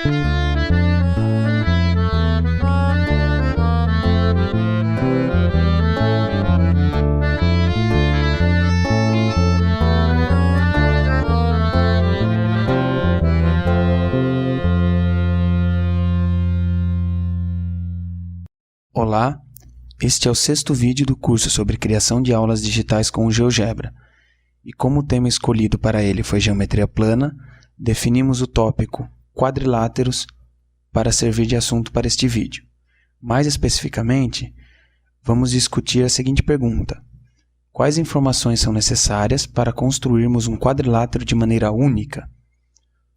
Olá, este é o 6º vídeo do curso sobre criação de aulas digitais com o GeoGebra. E como o tema escolhido para ele foi geometria plana, definimos o tópico quadriláteros para servir de assunto para este vídeo. Mais especificamente, vamos discutir a seguinte pergunta: quais informações são necessárias para construirmos um quadrilátero de maneira única?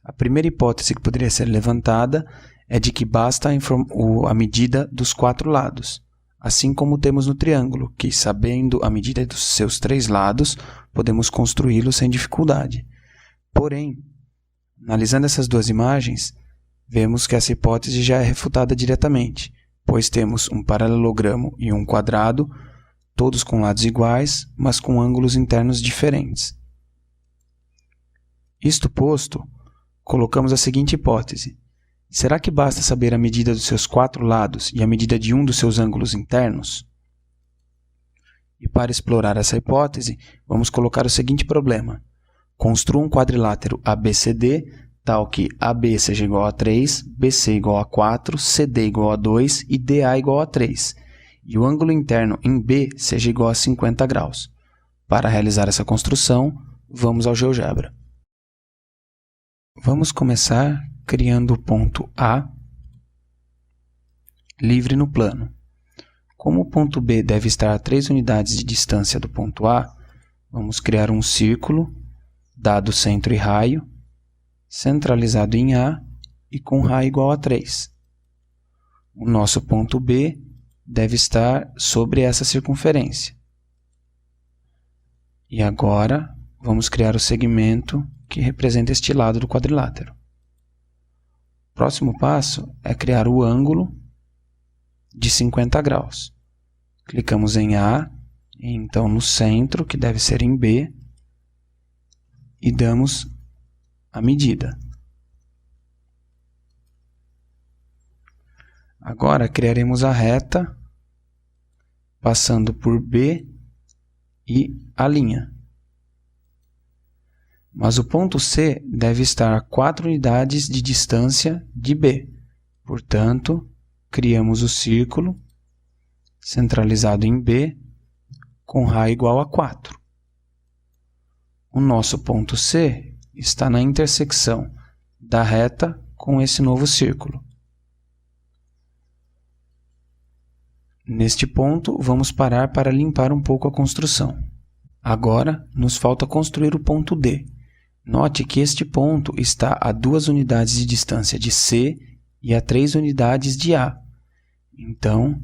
A primeira hipótese que poderia ser levantada é de que basta a medida dos 4 lados, assim como temos no triângulo, que, sabendo a medida dos seus 3 lados, podemos construí-lo sem dificuldade. Porém, analisando essas duas imagens, vemos que essa hipótese já é refutada diretamente, pois temos um paralelogramo e um quadrado, todos com lados iguais, mas com ângulos internos diferentes. Isto posto, colocamos a seguinte hipótese: será que basta saber a medida dos seus 4 lados e a medida de um dos seus ângulos internos? E para explorar essa hipótese, vamos colocar o seguinte problema: construa um quadrilátero ABCD, tal que AB seja igual a 3, BC igual a 4, CD igual a 2 e DA igual a 3, e o ângulo interno em B seja igual a 50 graus. Para realizar essa construção, vamos ao GeoGebra. Vamos começar criando o ponto A livre no plano. Como o ponto B deve estar a 3 unidades de distância do ponto A, vamos criar um círculo, dado centro e raio, centralizado em A e com raio igual a 3. O nosso ponto B deve estar sobre essa circunferência. E agora, vamos criar o segmento que representa este lado do quadrilátero. O próximo passo é criar o ângulo de 50 graus. Clicamos em A, e então no centro, que deve ser em B, e damos a medida. Agora criaremos a reta, passando por B e a linha. Mas o ponto C deve estar a 4 unidades de distância de B. Portanto, criamos o círculo centralizado em B com raio igual a 4. O nosso ponto C está na intersecção da reta com esse novo círculo. Neste ponto, vamos parar para limpar um pouco a construção. Agora, nos falta construir o ponto D. Note que este ponto está a 2 unidades de distância de C e a 3 unidades de A. Então,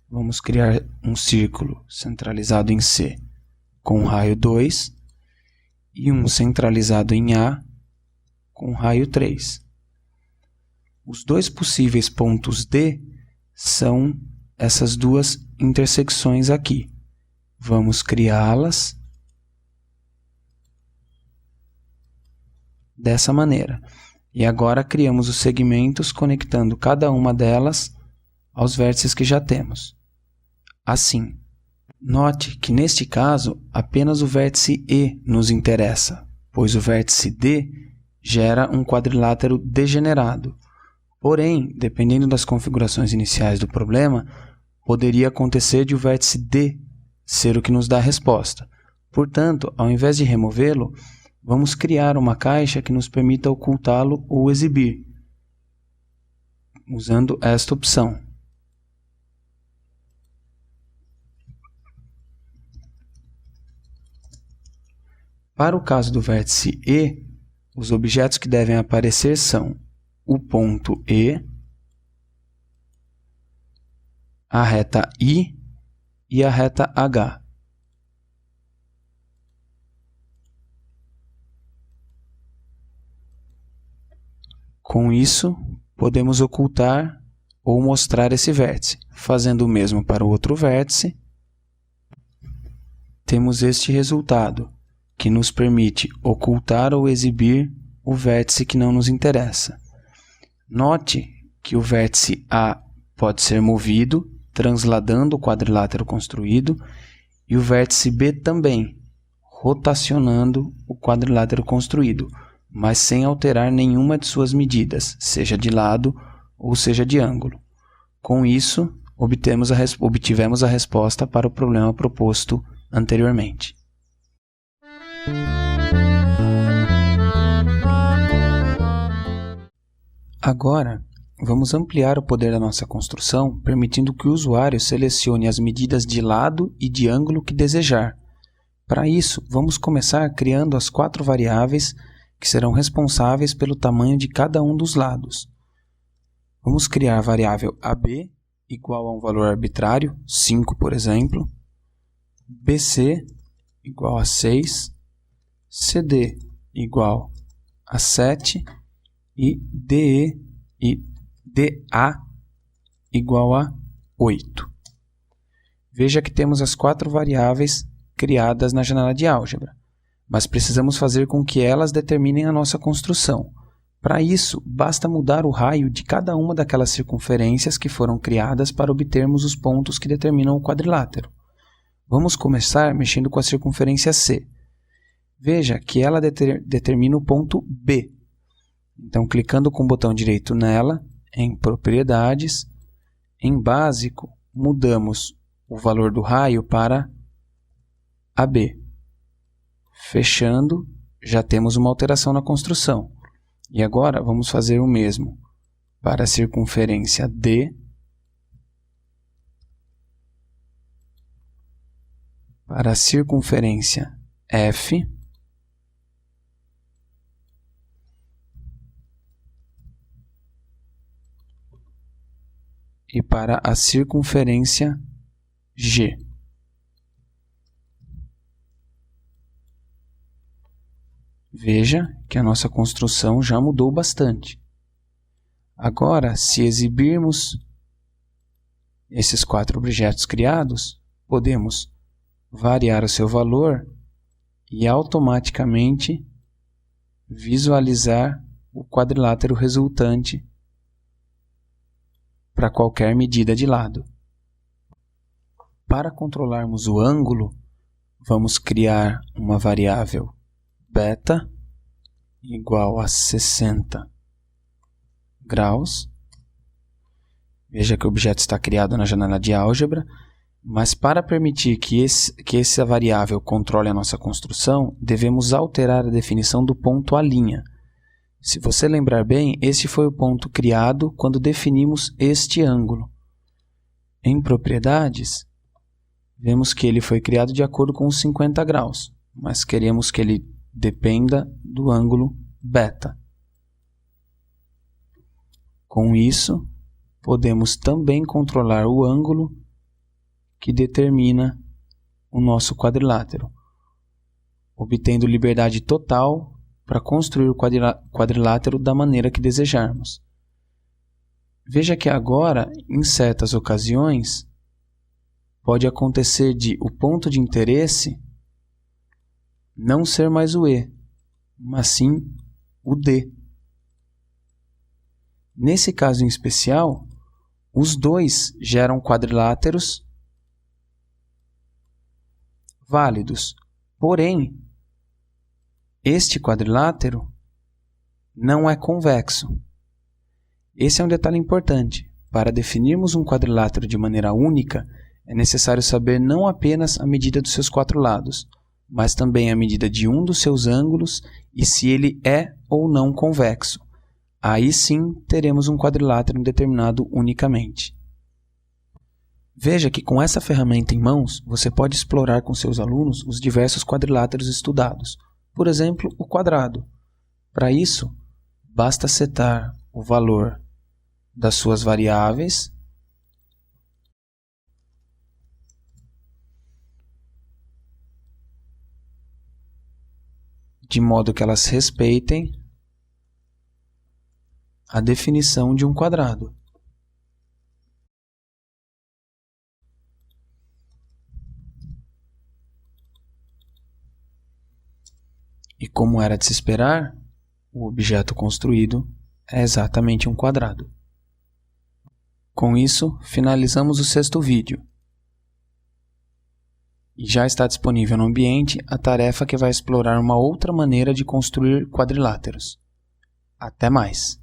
vamos criar um círculo centralizado em C com raio 2 e um centralizado em A com raio 3. Os 2 possíveis pontos D são essas 2 intersecções aqui. Vamos criá-las dessa maneira. E agora criamos os segmentos conectando cada uma delas aos vértices que já temos. Assim, note que neste caso apenas o vértice E nos interessa, pois o vértice D gera um quadrilátero degenerado. Porém, dependendo das configurações iniciais do problema, poderia acontecer de o vértice D ser o que nos dá a resposta. Portanto, ao invés de removê-lo, vamos criar uma caixa que nos permita ocultá-lo ou exibir, usando esta opção. Para o caso do vértice E, os objetos que devem aparecer são o ponto E, a reta I e a reta H. Com isso, podemos ocultar ou mostrar esse vértice. Fazendo o mesmo para o outro vértice, temos este resultado, que nos permite ocultar ou exibir o vértice que não nos interessa. Note que o vértice A pode ser movido, transladando o quadrilátero construído, e o vértice B também, rotacionando o quadrilátero construído, mas sem alterar nenhuma de suas medidas, seja de lado ou seja de ângulo. Com isso, obtivemos a resposta para o problema proposto anteriormente. Agora, vamos ampliar o poder da nossa construção, permitindo que o usuário selecione as medidas de lado e de ângulo que desejar. Para isso, vamos começar criando as 4 variáveis que serão responsáveis pelo tamanho de cada um dos lados. Vamos criar a variável AB igual a um valor arbitrário, 5 por exemplo, BC igual a 6, CD igual a 7 e DE e DA igual a 8. Veja que temos as 4 variáveis criadas na janela de álgebra, mas precisamos fazer com que elas determinem a nossa construção. Para isso, basta mudar o raio de cada uma daquelas circunferências que foram criadas para obtermos os pontos que determinam o quadrilátero. Vamos começar mexendo com a circunferência C. Veja que ela determina o ponto B. Então, clicando com o botão direito nela, em Propriedades, em Básico, mudamos o valor do raio para AB. Fechando, já temos uma alteração na construção. E agora vamos fazer o mesmo para a circunferência D, para a circunferência F e para a circunferência G. Veja que a nossa construção já mudou bastante. Agora, se exibirmos esses 4 objetos criados, podemos variar o seu valor e automaticamente visualizar o quadrilátero resultante para qualquer medida de lado. Para controlarmos o ângulo, vamos criar uma variável beta igual a 60 graus. Veja que o objeto está criado na janela de álgebra, mas para permitir que essa variável controle a nossa construção, devemos alterar a definição do ponto A'. Se você lembrar bem, este foi o ponto criado quando definimos este ângulo. Em Propriedades, vemos que ele foi criado de acordo com os 50 graus, mas queremos que ele dependa do ângulo beta. Com isso, podemos também controlar o ângulo que determina o nosso quadrilátero, obtendo liberdade total para construir o quadrilátero da maneira que desejarmos. Veja que agora, em certas ocasiões, pode acontecer de o ponto de interesse não ser mais o E, mas sim o D. Nesse caso em especial, os dois geram quadriláteros válidos. Porém, este quadrilátero não é convexo. Esse é um detalhe importante. Para definirmos um quadrilátero de maneira única, é necessário saber não apenas a medida dos seus 4 lados, mas também a medida de um dos seus ângulos e se ele é ou não convexo. Aí sim teremos um quadrilátero determinado unicamente. Veja que com essa ferramenta em mãos, você pode explorar com seus alunos os diversos quadriláteros estudados. Por exemplo, o quadrado. Para isso, basta setar o valor das suas variáveis de modo que elas respeitem a definição de um quadrado. E como era de se esperar, o objeto construído é exatamente um quadrado. Com isso, finalizamos o 6º vídeo. E já está disponível no ambiente a tarefa que vai explorar uma outra maneira de construir quadriláteros. Até mais!